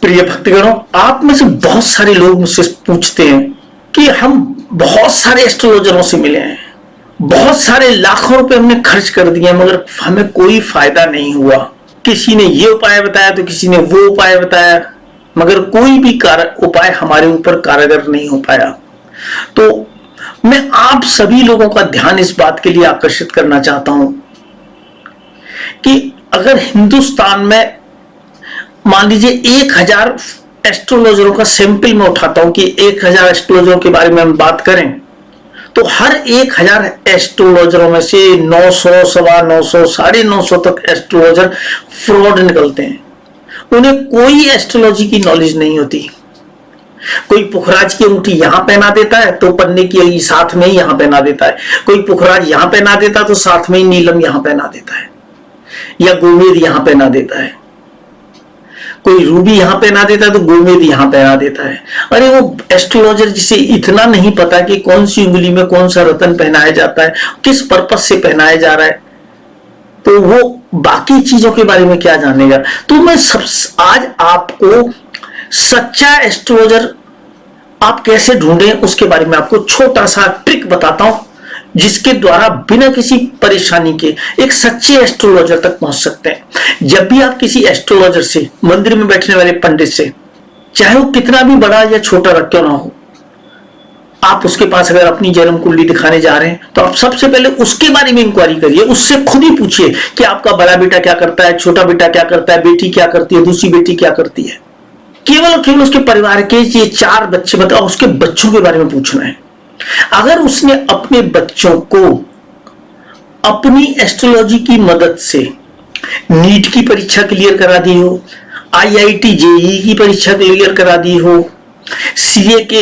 प्रिय भक्तगणों, आप में से बहुत सारे लोग मुझसे पूछते हैं कि हम बहुत सारे एस्ट्रोलॉजरों से मिले हैं, बहुत सारे लाखों रुपए हमने खर्च कर दिए मगर हमें कोई फायदा नहीं हुआ। किसी ने ये उपाय बताया तो किसी ने वो उपाय बताया, मगर कोई भी उपाय हमारे ऊपर कारगर नहीं हो पाया। तो मैं आप सभी लोगों का ध्यान इस बात के लिए आकर्षित करना चाहता हूं कि अगर हिंदुस्तान में मान लीजिए 1000 एस्ट्रोलॉजरों का सैंपल मैं उठाता हूं कि 1000 एस्ट्रोलॉजरों के बारे में हम बात करें तो हर 1000 एस्ट्रोलॉजरों में से 900, 950, 950 तक एस्ट्रोलॉजर फ्रॉड निकलते हैं। उन्हें कोई एस्ट्रोलॉजी की नॉलेज नहीं होती। कोई पुखराज की अंगूठी यहां पहना देता है तो पन्ने की साथ में ही यहां पहना देता है, कोई पुखराज यहां पहना देता तो साथ में ही नीलम यहां पहना देता है, या गोमेद यहां पहना देता है, कोई रूबी यहां पहना देता है तो गोमेद यहां पहना देता है। अरे वो एस्ट्रोलॉजर जिसे इतना नहीं पता कि कौन सी उंगली में कौन सा रत्न पहनाया जाता है, किस पर्पस से पहनाया जा रहा है, तो वो बाकी चीजों के बारे में क्या जानेगा। तो मैं आज आपको सच्चा एस्ट्रोलॉजर आप कैसे ढूंढें उसके बारे में आपको छोटा सा ट्रिक बताता हूं, जिसके द्वारा बिना किसी परेशानी के एक सच्चे एस्ट्रोलॉजर तक पहुंच सकते हैं। जब भी आप किसी एस्ट्रोलॉजर से, मंदिर में बैठने वाले पंडित से, चाहे वो कितना भी बड़ा या छोटा क्यों ना हो, आप उसके पास अगर अपनी जन्म कुंडली दिखाने जा रहे हैं तो आप सबसे पहले उसके बारे में इंक्वायरी करिए। उससे खुद ही पूछिए कि आपका बड़ा बेटा क्या करता है, छोटा बेटा क्या करता है, बेटी क्या करती है, दूसरी बेटी क्या करती है। केवल उसके परिवार के ये 4 बच्चे बताओ, उसके बच्चों के बारे में पूछना है। अगर उसने अपने बच्चों को अपनी एस्ट्रोलॉजी की मदद से नीट की परीक्षा क्लियर करा दी हो, आईआईटी जेईई की परीक्षा क्लियर करा दी हो, सीए के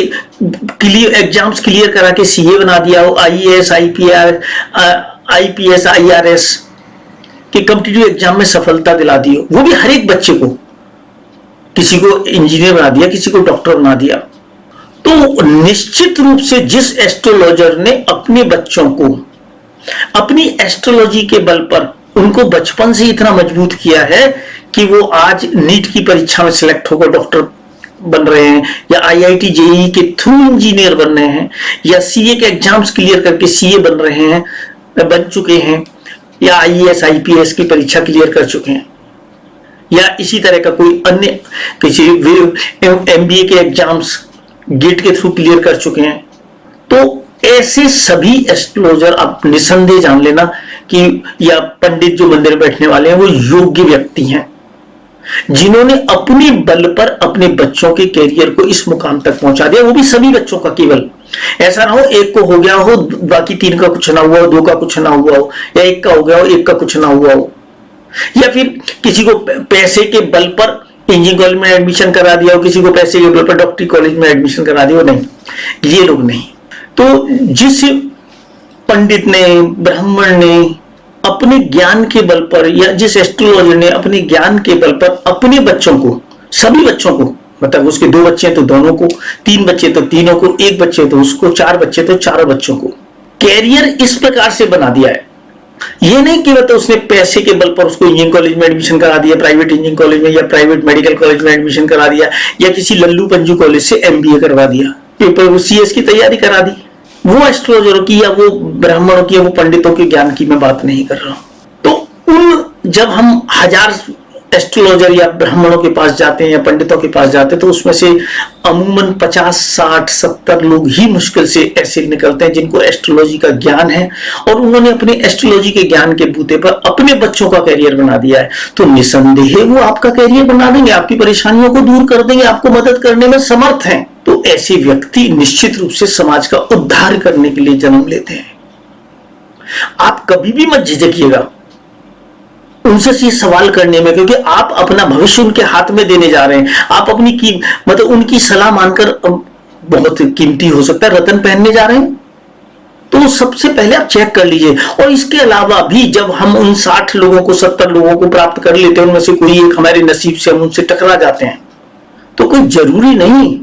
एग्जाम्स क्लियर करा के सीए बना दिया हो, आईएएस, आईपीएस, आईआरएस के कॉम्पिटिटिव एग्जाम में सफलता दिला दी हो, वो भी हर एक बच्चे को, किसी को इंजीनियर बना दिया, किसी को डॉक्टर बना दिया, तो निश्चित रूप से जिस एस्ट्रोलॉजर ने अपने बच्चों को अपनी एस्ट्रोलॉजी के बल पर उनको बचपन से इतना मजबूत किया है कि वो आज नीट की परीक्षा में सिलेक्ट होकर डॉक्टर बन रहे हैं, या आईआईटी जेईई के थ्रू इंजीनियर बन रहे हैं, या सीए के एग्जाम्स क्लियर करके सीए बन रहे हैं, बन चुके हैं, या आईएएस आईपीएस की परीक्षा क्लियर कर चुके हैं, या इसी तरह का कोई अन्य किसी एमबीए के एग्जाम्स गेट के थ्रू क्लियर कर चुके हैं। तो ऐसे सभी एस्ट्रोलॉजर आप निसंदेह जान लेना कि, या पंडित जो मंदिर में बैठने वाले हैं, वो योग्य व्यक्ति हैं जिन्होंने अपने बल पर अपने बच्चों के कैरियर को इस मुकाम तक पहुंचा दिया। वो भी सभी बच्चों का, केवल ऐसा ना हो एक को हो गया हो बाकी 3 का कुछ ना हुआ हो, 2 का कुछ ना हुआ हो, या 1 का हो गया हो 1 का कुछ ना हुआ हो, या फिर किसी को पैसे के बल पर इंजीनियरिंग कॉलेज में एडमिशन करा दिया हो, किसी को पैसे के बल पर डॉक्टरी कॉलेज में एडमिशन करा दिया हो। नहीं, ये लोग नहीं। तो जिस पंडित ने, ब्राह्मण ने अपने ज्ञान के बल पर, या जिस एस्ट्रोलॉजर ने अपने ज्ञान के बल पर अपने बच्चों को, सभी बच्चों को, मतलब उसके 2 बच्चे तो दोनों को, 3 बच्चे तो तीनों को, 1 बच्चे तो उसको, 4 बच्चे तो चारों बच्चों को कैरियर इस प्रकार से बना दिया है। ये नहीं कि मतलब उसने पैसे के बल पर उसको इंजीनियरिंग कॉलेज में एडमिशन करा दिया, प्राइवेट इंजीनियरिंग कॉलेज में या प्राइवेट मेडिकल कॉलेज में एडमिशन करा दिया, या किसी लल्लू पंजू कॉलेज से एमबीए करवा दिया, पेपर सीएस की तैयारी करा दी। वो एस्ट्रोलॉजरों की या वो ब्राह्मणों की या वो पंडितों के ज्ञान की मैं बात नहीं कर रहा हूं। तो उन जब हम 1000 एस्ट्रोलॉजर या ब्राह्मणों के पास जाते हैं या पंडितों के पास जाते हैं तो उसमें से अमूमन 50, 60, 70 लोग ही मुश्किल से ऐसे निकलते हैं जिनको एस्ट्रोलॉजी का ज्ञान है और उन्होंने अपने एस्ट्रोलॉजी के ज्ञान के बूते पर अपने बच्चों का कैरियर बना दिया है। तो निसंदेह वो आपका कैरियर बना देंगे, आपकी परेशानियों को दूर कर देंगे, आपको मदद करने में समर्थ हैं। तो ऐसे व्यक्ति निश्चित रूप से समाज का उद्धार करने के लिए जन्म लेते हैं। आप कभी भी मत झिझकिएगा उनसे ये सवाल करने में, क्योंकि आप अपना भविष्य उनके हाथ में देने जा रहे हैं। आप अपनी मतलब उनकी सलाह मानकर, बहुत कीमती हो सकता है, रत्न पहनने जा रहे हैं, तो सबसे पहले आप चेक कर लीजिए। और इसके अलावा भी जब हम उन 60 लोगों को, 70 लोगों को प्राप्त कर लेते हैं, उनमें से कोई एक हमारे नसीब से हम उनसे टकरा जाते हैं, तो कोई जरूरी नहीं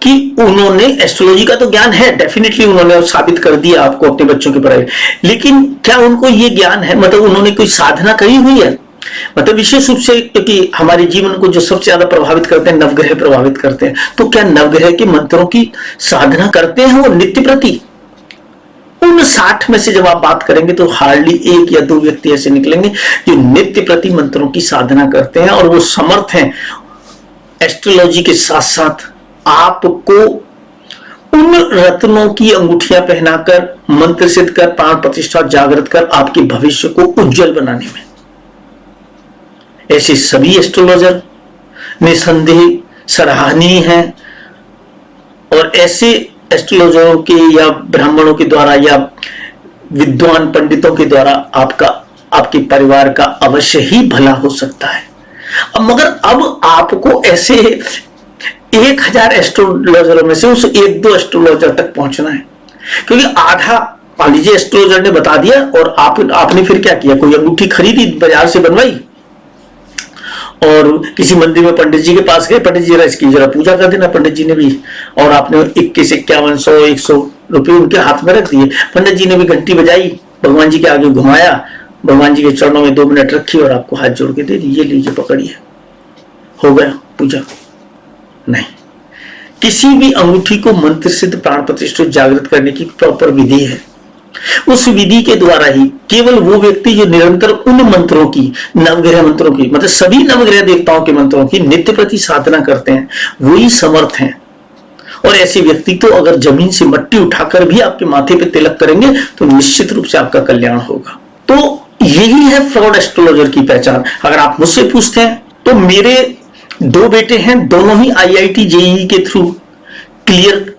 कि उन्होंने एस्ट्रोलॉजी का तो ज्ञान है, डेफिनेटली उन्होंने साबित कर दिया आपको अपने बच्चों की पढ़ाई, लेकिन क्या उनको ये ज्ञान है, मतलब उन्होंने कोई साधना करी हुई है, मतलब विशेष रूप से, क्योंकि हमारे जीवन को जो सबसे ज्यादा प्रभावित करते हैं नवग्रह प्रभावित करते हैं, तो क्या नवग्रह के मंत्रों की साधना करते हैं वो नित्य प्रति? उन 60 में से जब आप बात करेंगे तो हार्डली 1 या 2 व्यक्ति ऐसे निकलेंगे जो नित्य प्रति मंत्रों की साधना करते हैं, और वो समर्थ हैं एस्ट्रोलॉजी के साथ साथ आपको उन रत्नों की अंगूठियां पहनाकर, मंत्र सिद्ध कर, प्राण प्रतिष्ठा जागृत कर आपके भविष्य को उज्जवल बनाने में। ऐसे सभी एस्ट्रोलॉजर निसंदेह सराहनीय हैं, और ऐसे एस्ट्रोलॉजरों के या ब्राह्मणों के द्वारा या विद्वान पंडितों के द्वारा आपके परिवार का अवश्य ही भला हो सकता है। मगर अब आपको ऐसे 1000 एस्ट्रोलॉजरों में से उस 1-2 एस्ट्रोलॉजर तक पहुंचना है, क्योंकि आधा मान लीजिए एस्ट्रोलॉजर ने बता दिया और आपने फिर क्या किया, कोई अंगूठी खरीदी बाजार से बनवाई और किसी मंदिर में पंडित जी के पास गए, पंडित जी इसकी जरा पूजा कर देना, पंडित जी ने भी, और आपने 21, 51, 100, 100 रुपये उनके हाथ में रख दिए। पंडित जी ने भी घंटी बजाई, भगवान जी के आगे घुमाया, भगवान जी के चरणों में 2 मिनट रखी और आपको हाथ जोड़ के दे दी, ये लीजिए पकड़िए, हो गया पूजा? नहीं, किसी भी अंगूठी को मंत्र सिद्ध प्राण प्रतिष्ठित जागृत करने की प्रॉपर विधि है। उस विधि के द्वारा ही केवल वो व्यक्ति जो निरंतर उन मंत्रों की, नवग्रह मंत्रों की, मतलब सभी नवग्रह देवताओं के मंत्रों की नित्य प्रति साधना करते हैं, वही समर्थ हैं। और ऐसे व्यक्ति तो अगर जमीन से मट्टी उठाकर भी आपके माथे पे तिलक करेंगे तो निश्चित रूप से आपका कल्याण होगा। तो यही है फ्रॉड एस्ट्रोलॉजर की पहचान। अगर आप मुझसे पूछते हैं तो मेरे 2 बेटे हैं, दोनों ही IIT JEE के थ्रू क्लियर,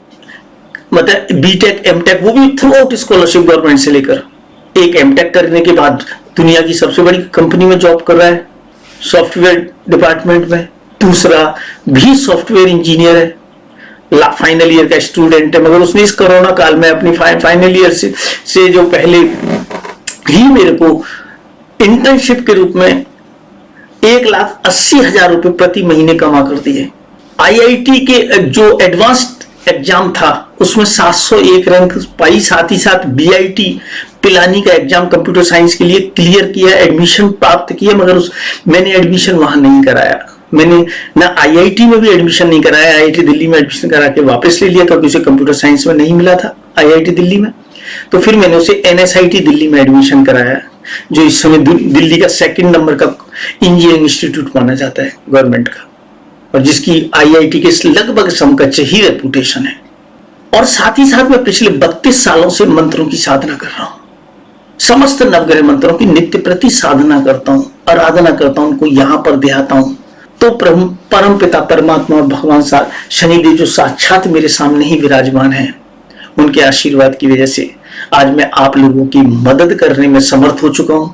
मतलब बीटेक एमटेक, वो भी थ्रू आउट स्कॉलरशिप गवर्नमेंट से लेकर। एक एमटेक करने के बाद दुनिया की सबसे बड़ी कंपनी में जॉब कर रहा है सॉफ्टवेयर डिपार्टमेंट में, दूसरा भी सॉफ्टवेयर इंजीनियर है, फाइनल ईयर का स्टूडेंट है, मगर उसने इस कोरोना काल में अपनी फाइनल ईयर से जो पहले ही मेरे को इंटर्नशिप के रूप में 1,80,000 रुपए प्रति महीने कमा कर दिए। IIT के जो एडवांस्ड एग्जाम था उसमें 701 रैंक पाई, साथ ही साथ BIT पिलानी का एग्जाम कंप्यूटर साइंस के लिए क्लियर किया, एडमिशन प्राप्त किया, मगर मैंने एडमिशन वहां नहीं कराया। मैंने ना IIT में भी एडमिशन नहीं कराया, IIT दिल्ली में एडमिशन करा के वापस ले लिया क्योंकि उसे कंप्यूटर साइंस में नहीं मिला था IIT दिल्ली में। तो फिर मैंने उसे NSIT दिल्ली में एडमिशन कराया, जो इस समय दिल्ली का 2nd नंबर का इंजीनियरिंग इंस्टीट्यूट माना जाता है गवर्नमेंट का, और जिसकी IIT के लगभग समकक्ष ही रेपुटेशन है। और साथ ही साथ मैं पिछले 32 सालों से मंत्रों की साधना कर रहा हूं, समस्त नवग्रह मंत्रों की नित्य प्रति साधना करता हूं, आराधना करता हूं, उनको यहां पर दिखाता हूं। तो परम पिता परमात्मा और भगवान शनिदेव जो साक्षात मेरे सामने ही विराजमान है, उनके आशीर्वाद की वजह से आज मैं आप लोगों की मदद करने में समर्थ हो चुका हूं।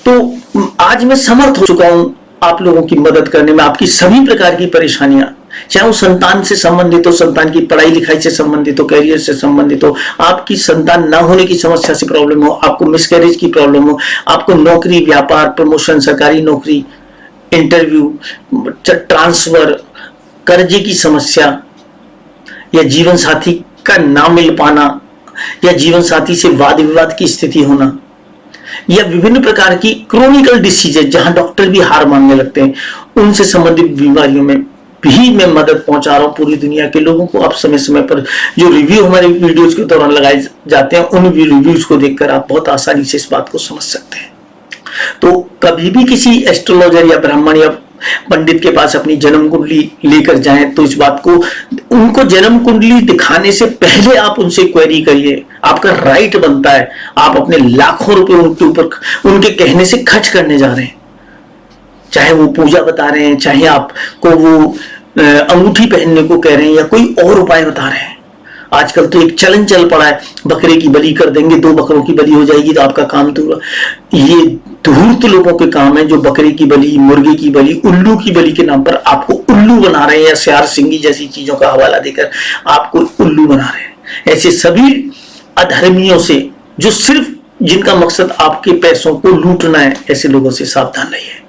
तो आज मैं समर्थ हो चुका हूं आप लोगों की मदद करने में। आपकी सभी प्रकार की परेशानियां, चाहे वो संतान से संबंधित हो, संतान की पढ़ाई लिखाई से संबंधित हो, करियर से संबंधित हो, आपकी संतान न होने की समस्या से प्रॉब्लम हो, आपको मिसकैरेज की प्रॉब्लम हो, आपको नौकरी, व्यापार, प्रमोशन, सरकारी नौकरी, इंटरव्यू, ट्रांसफर, कर्जे की समस्या, या जीवन साथी का ना मिल पाना, या जीवन साथी से वाद विवाद की स्थिति होना, या विभिन्न प्रकार की क्रोनिकल डिसीजेज जहां डॉक्टर भी हार मानने लगते हैं, उनसे संबंधित बीमारियों में भी मैं मदद पहुंचा रहा हूं पूरी दुनिया के लोगों को। आप समय समय पर जो रिव्यू हमारे वीडियोस के दौरान लगाए जाते हैं, उन रिव्यूज को देखकर आप बहुत आसानी से इस बात को समझ सकते हैं। तो कभी भी किसी एस्ट्रोलॉजर या ब्राह्मण या पंडित के पास अपनी जन्म कुंडली लेकर जाएं तो इस बात को, उनको जन्म कुंडली दिखाने से पहले आप उनसे क्वेरी करिए, आपका राइट बनता है। आप अपने लाखों रुपए उनके ऊपर, उनके कहने से खर्च करने जा रहे हैं, चाहे वो पूजा बता रहे हैं, चाहे आपको वो अंगूठी पहनने को कह रहे हैं, या कोई और उपाय बता रहे हैं। आजकल तो एक चलन चल पड़ा है, बकरे की बलि कर देंगे, 2 बकरों की बलि हो जाएगी तो आपका काम दूर। ये धूर्त लोगों के काम है जो बकरे की बलि, मुर्गे की बलि, उल्लू की बलि के नाम पर आपको उल्लू बना रहे हैं, या सियार सिंगी जैसी चीजों का हवाला देकर आपको उल्लू बना रहे हैं। ऐसे सभी अधर्मियों से, जो सिर्फ जिनका मकसद आपके पैसों को लूटना है, ऐसे लोगों से सावधान रहिए।